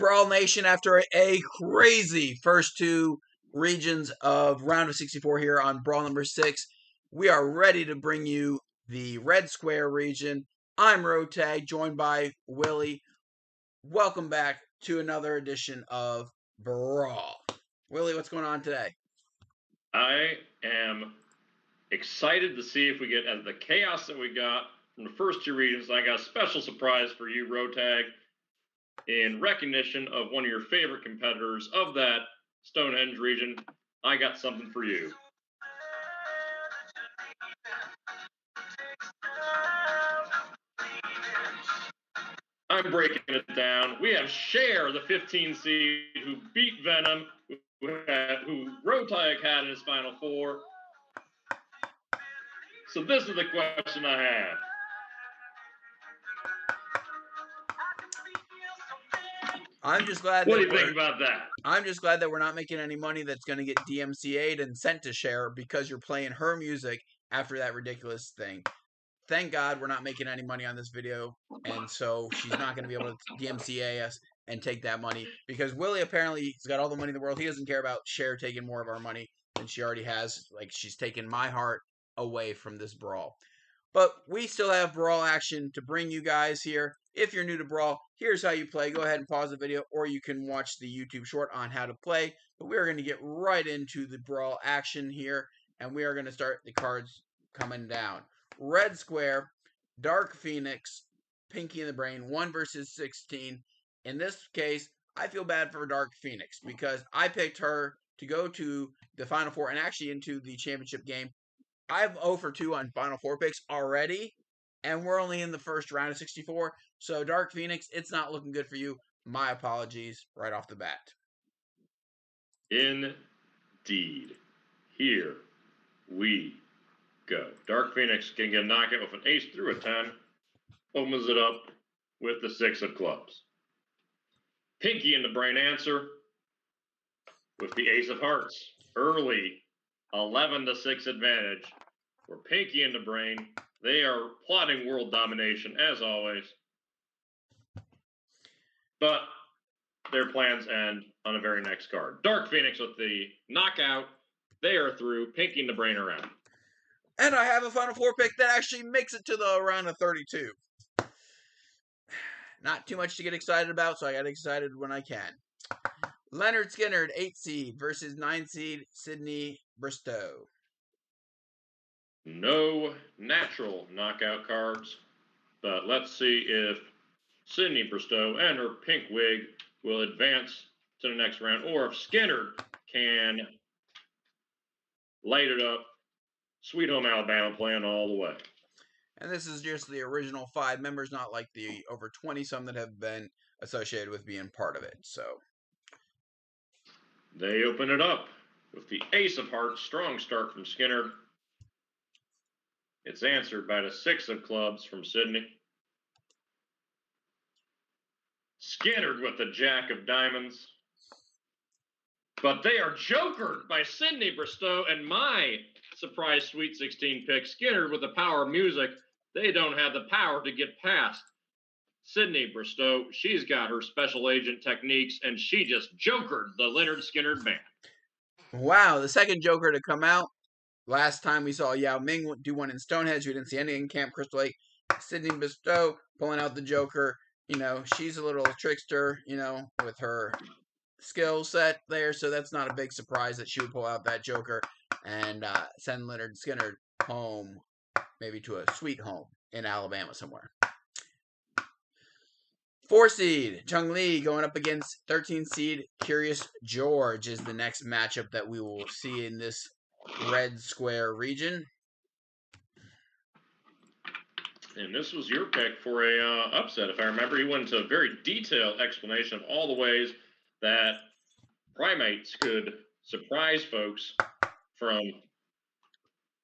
Brawl Nation, after a crazy first two regions of round of 64 here on Brawl number 6, we are ready to bring you the Red Square region. I'm Rotag, joined by Willy. Welcome back to another edition of Brawl. Willy, what's going on today? I am excited to see if we get the chaos that we got from the first two regions. I got a special surprise for you, Rotag. In recognition of one of your favorite competitors of that Stonehenge region, I got something for you. I'm breaking it down. We have Cher, the 15 seed, who beat Venom, who Rotag had in his Final Four. So this is the question I have. I'm just glad. What do you think about that? I'm just glad that we're not making any money that's going to get DMCA'd and sent to Cher because you're playing her music after that ridiculous thing. Thank God we're not making any money on this video, and so she's not going to be able to DMCA us and take that money because Willy apparently has got all the money in the world. He doesn't care about Cher taking more of our money than she already has. Like, she's taken my heart away from this brawl. But we still have Brawl action to bring you guys here. If you're new to Brawl, here's how you play. Go ahead and pause the video, or you can watch the YouTube short on how to play. But we're going to get right into the Brawl action here, and we are going to start the cards coming down. Red Square, Dark Phoenix, Pinky in the Brain, 1 versus 16. In this case, I feel bad for Dark Phoenix because I picked her to go to the Final Four and actually into the championship game. I'm 0 for 2 on Final Four picks already, and we're only in the first round of 64. So, Dark Phoenix, it's not looking good for you. My apologies right off the bat. Indeed. Here we go. Dark Phoenix can get a knockout with an ace through a 10. Opens it up with the 6 of clubs. Pinky in the Brain answer with the ace of hearts. Early 11-6 advantage for Pinky in the Brain. They are plotting world domination as always. But their plans end on the very next card. Dark Phoenix with the knockout. They are through. Pinky in the Brain around. And I have a Final Four pick that actually makes it to the round of 32. Not too much to get excited about, so I get excited when I can. Lynard Skynard, 8 seed versus 9 seed Sydeny Bristow. No natural knockout cards, but let's see if Sydeny Bristow and her pink wig will advance to the next round, or if Skynard can light it up. Sweet Home Alabama playing all the way. And this is just the original 5 members, not like the over 20-some that have been associated with being part of it. So they open it up with the ace of hearts. Strong start from Skynard. It's answered by the 6 of clubs from Sydeny. Skynard with the jack of diamonds. But they are jokered by Sydeny Bristow, and my surprise Sweet 16 pick, Skynard with the power of music. They don't have the power to get past Sydeny Bristow. She's got her special agent techniques, and she just jokered the Lynard Skynard band. Wow, the second joker to come out. Last time we saw Yao Ming do one in Stonehenge. We didn't see anything in Camp Crystal Lake. Sydeny Bristow pulling out the joker. You know, she's a little trickster, you know, with her skill set there. So that's not a big surprise that she would pull out that joker and send Lynard Skynard home, maybe to a sweet home in Alabama somewhere. 4 seed Chung Lee going up against 13 seed Curious George is the next matchup that we will see in this Red Square region. And this was your pick for a upset, if I remember. You went into a very detailed explanation of all the ways that primates could surprise folks, from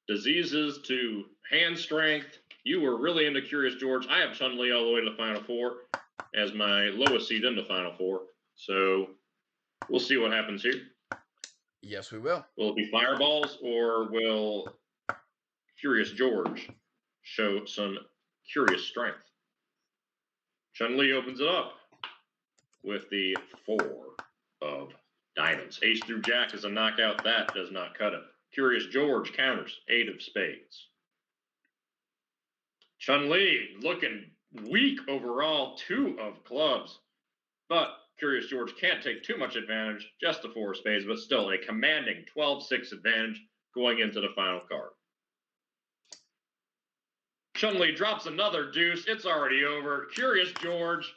diseases to hand strength. You were really into Curious George. I have Chun Li all the way to the Final Four as my lowest seed in the Final Four. So we'll see what happens here. Yes, we will. Will it be fireballs, or will Curious George show some curious strength? Chun Li opens it up with the 4 of diamonds. Ace through jack is a knockout. That does not cut it. Curious George counters 8 of spades. Chun-Li looking weak overall, 2 of clubs. But Curious George can't take too much advantage, just the 4 of spades, but still a commanding 12-6 advantage going into the final card. Chun-Li drops another deuce. It's already over. Curious George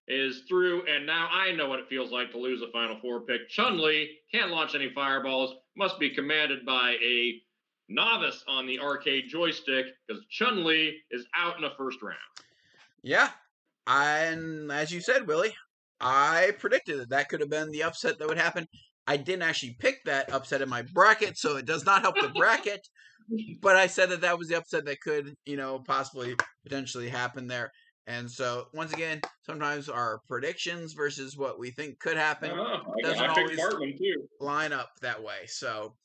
is through, and now I know what it feels like to lose a Final Four pick. Chun-Li can't launch any fireballs, must be commanded by a novice on the arcade joystick, because Chun-Li is out in the first round. Yeah, and as you said, Willie, I predicted that could have been the upset that would happen. I didn't actually pick that upset in my bracket, so it does not help the bracket. But I said that was the upset that could, possibly, potentially happen there. And so, once again, sometimes our predictions versus what we think could happen doesn't always line up that way. So,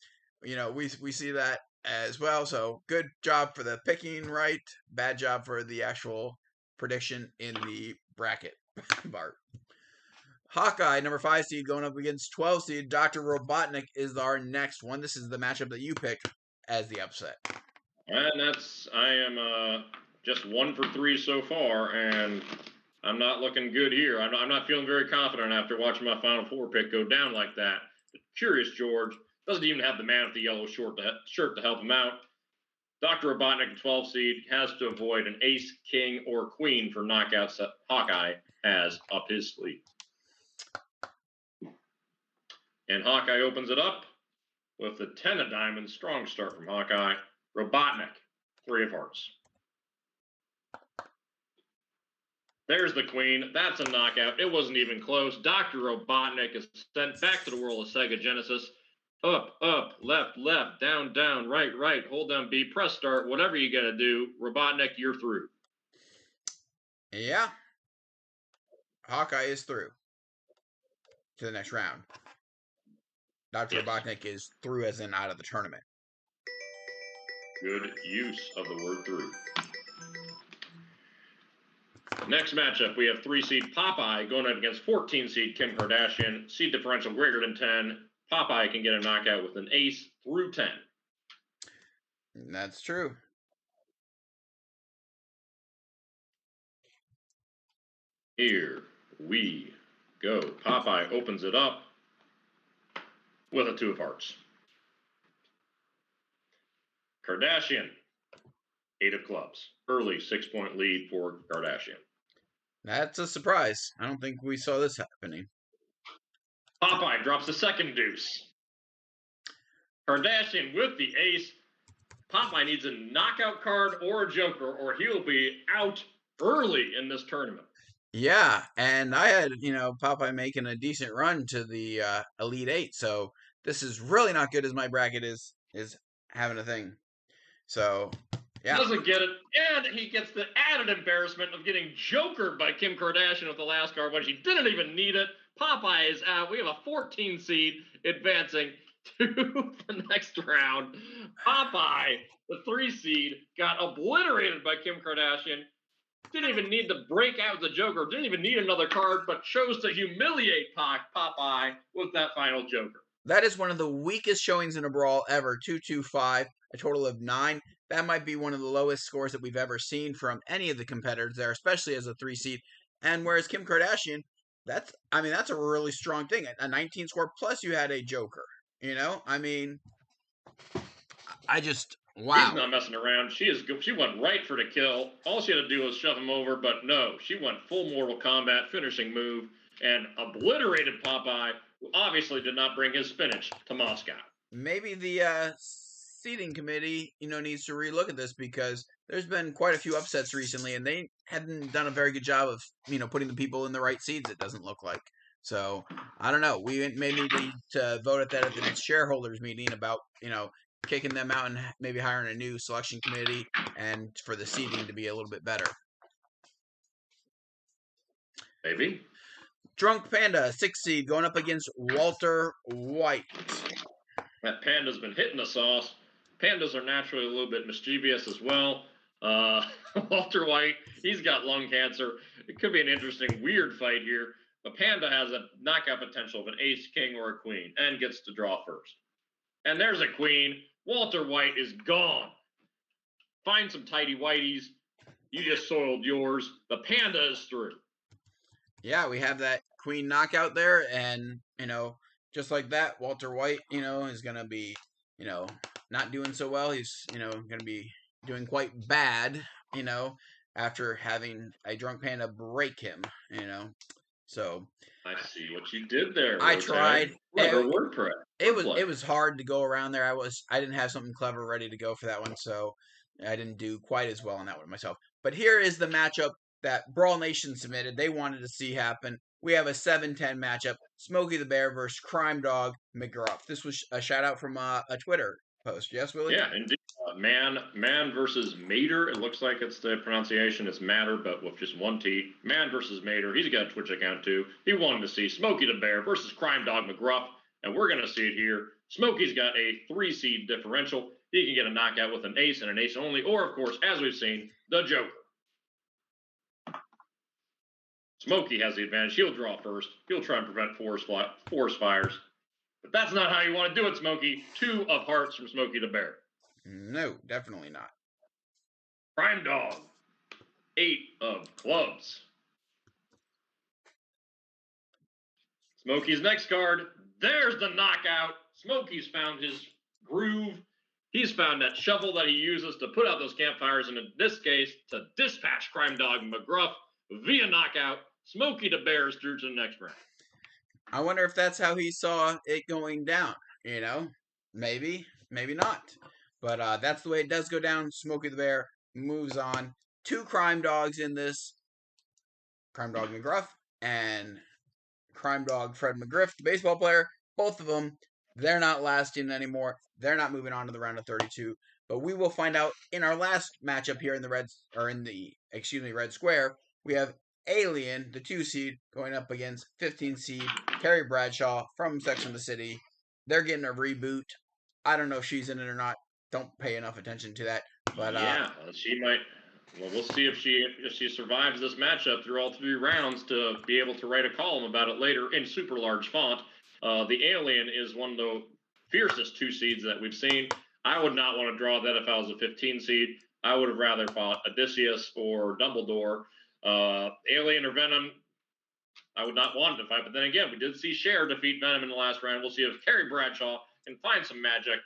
we see that as well. So, good job for the picking right. Bad job for the actual prediction in the bracket part. Hawkeye, number 5 seed, going up against 12 seed. Dr. Robotnik is our next one. This is the matchup that you picked as the upset. And I am just 1 for 3 so far, and I'm not looking good here. I'm not feeling very confident after watching my Final Four pick go down like that. Curious George doesn't even have the man with the yellow shirt to help him out. Dr. Robotnik, 12 seed, has to avoid an ace, king, or queen for knockouts that Hawkeye has up his sleeve. And Hawkeye opens it up with the 10 of diamonds. Strong start from Hawkeye. Robotnik, 3 of hearts. There's the queen. That's a knockout. It wasn't even close. Dr. Robotnik is sent back to the world of Sega Genesis. Up, up, left, left, down, down, right, right, hold down B, press start, whatever you got to do. Robotnik, you're through. Yeah. Hawkeye is through to the next round. Dr. Robotnik is through as in out of the tournament. Good use of the word through. Next matchup, we have 3 seed Popeye going up against 14 seed Kim Kardashian. Seed differential greater than 10. Popeye can get a knockout with an ace through 10. That's true. Here we go. Popeye opens it up with a 2 of hearts. Kardashian, 8 of clubs. Early 6-point lead for Kardashian. That's a surprise. I don't think we saw this happening. Popeye drops the second deuce. Kardashian with the ace. Popeye needs a knockout card or a joker, or he'll be out early in this tournament. Yeah, and I had, Popeye making a decent run to the Elite 8, so this is really not good as my bracket is having a thing. So, yeah. Doesn't get it, and he gets the added embarrassment of getting jokered by Kim Kardashian with the last card when she didn't even need it. Popeye is out. We have a 14 seed advancing to the next round. Popeye, the 3 seed, got obliterated by Kim Kardashian. Didn't even need to break out the joker. Didn't even need another card, but chose to humiliate Popeye with that final joker. That is one of the weakest showings in a brawl ever. 2-2-5, a total of 9. That might be one of the lowest scores that we've ever seen from any of the competitors there, especially as a 3 seed. And whereas Kim Kardashian, that's a really strong thing. A 19 score plus you had a joker. Wow. She's not messing around. She went right for the kill. All she had to do was shove him over, but no, she went full Mortal Kombat finishing move and obliterated Popeye, who obviously did not bring his spinach to Moscow. Maybe the seating committee, needs to relook at this, because there's been quite a few upsets recently, and they haven't done a very good job of, putting the people in the right seats, it doesn't look like. So, I don't know. We maybe need to vote at that at the next shareholders meeting about, kicking them out and maybe hiring a new selection committee and for the seating to be a little bit better. Maybe. Drunk Panda, 6 seed, going up against Walter White. That Panda's been hitting the sauce. Pandas are naturally a little bit mischievous as well. Walter White, he's got lung cancer. It could be an interesting, weird fight here. the Panda has a knockout potential of an ace, king, or a queen, and gets to draw first. And there's a queen. Walter White is gone. Find some tidy whiteys. You just soiled yours. The Panda is through. Yeah, we have that queen knockout there, and, just like that, Walter White, is going to be, not doing so well. He's, going to be doing quite bad, after having a drunk Panda break him, So I see what you did there. I tried. WordPress. It was hard to go around there. I didn't have something clever ready to go for that one, so I didn't do quite as well on that one myself. But here is the matchup that Brawl Nation submitted. They wanted to see happen. We have a 7-10 matchup. Smoky the Bear versus Crime Dog McGruff. This was a shout out from a Twitter post. Yes, Willy? Yeah, indeed. Man versus Mater. It looks like it's the pronunciation. It's Matter, but with just one T. Man versus Mater. He's got a Twitch account too. He wanted to see Smoky the Bear versus Crime Dog McGruff, and we're going to see it here. Smoky's got a 3-seed differential. He can get a knockout with an ace and an ace only, or, of course, as we've seen, the Joker. Smoky has the advantage. He'll draw first. He'll try and prevent forest fires. But that's not how you want to do it, Smoky. 2 of hearts from Smoky the Bear. No, definitely not. Crime Dog. 8 of clubs. Smoky's next card. There's the knockout. Smoky's found his groove. He's found that shovel that he uses to put out those campfires, and in this case, to dispatch Crime Dog McGruff via knockout. Smoky the Bear is through to the next round. I wonder if that's how he saw it going down. Maybe, maybe not. But that's the way it does go down. Smoky the Bear moves on. 2 Crime Dogs in this. Crime Dog McGruff and Crime Dog Fred McGriff, the baseball player. Both of them, they're not lasting anymore. They're not moving on to the round of 32. But we will find out in our last matchup here in the Red Square. We have Alien, the 2-seed, going up against 15-seed Carrie Bradshaw from Sex and the City. They're getting a reboot. I don't know if she's in it or not. Don't pay enough attention to that. But she might. Well, we'll see if she survives this matchup through all 3 rounds to be able to write a column about it later in super large font. The Alien is one of the fiercest 2-seeds that we've seen. I would not want to draw that if I was a 15-seed. I would have rather fought Odysseus or Dumbledore. Alien or Venom, I would not want to fight. But then again, we did see Cher defeat Venom in the last round. We'll see if Carrie Bradshaw can find some magic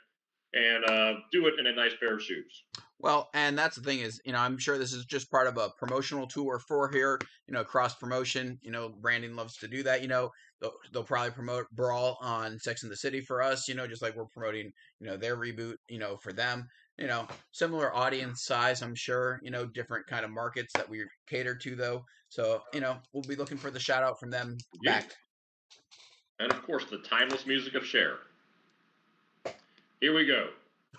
and do it in a nice pair of shoes. Well, and that's the thing is, I'm sure this is just part of a promotional tour for here, cross promotion. Brandon loves to do that. They'll probably promote Brawl on Sex and the City for us, just like we're promoting, their reboot, for them. Similar audience size, I'm sure, different kind of markets that we cater to, though. So, we'll be looking for the shout out from them back. And, of course, the timeless music of Cher. Here we go.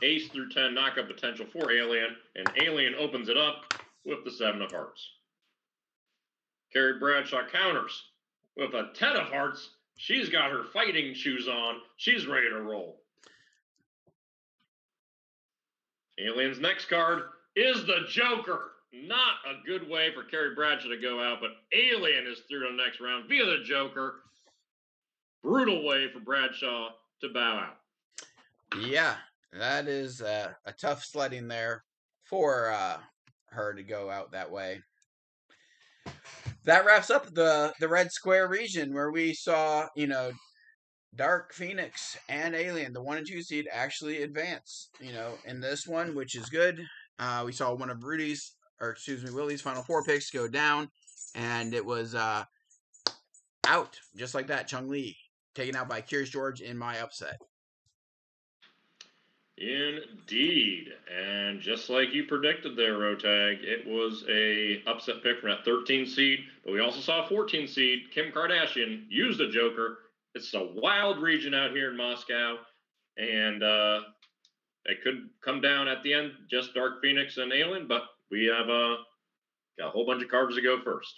Ace through 10 knockup potential for Alien, and Alien opens it up with the 7 of hearts. Carrie Bradshaw counters with a 10 of hearts. She's got her fighting shoes on. She's ready to roll. Alien's next card is the Joker. Not a good way for Carrie Bradshaw to go out, but Alien is through to the next round via the Joker. Brutal way for Bradshaw to bow out. Yeah, that is a tough sledding there for her to go out that way. That wraps up the Red Square region where we saw, Dark Phoenix and Alien, the 1 and 2 seed, actually advance, in this one, which is good. We saw one of Willy's Final 4 picks go down, and it was out, just like that. Chung Lee, taken out by Curious George in my upset. Indeed. And just like you predicted there, Rotag, it was a upset pick from that 13 seed, but we also saw a 14 seed, Kim Kardashian, use the Joker. It's a wild region out here in Moscow, and it could come down at the end, just Dark Phoenix and Alien, but we have got a whole bunch of cards to go first.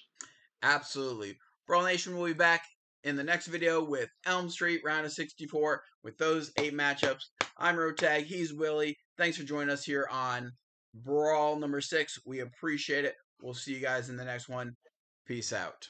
Absolutely. Brawl Nation will be back in the next video with Elm Street, round of 64, with those 8 matchups. I'm Rotag, he's Willy. Thanks for joining us here on Brawl number 6. We appreciate it. We'll see you guys in the next one. Peace out.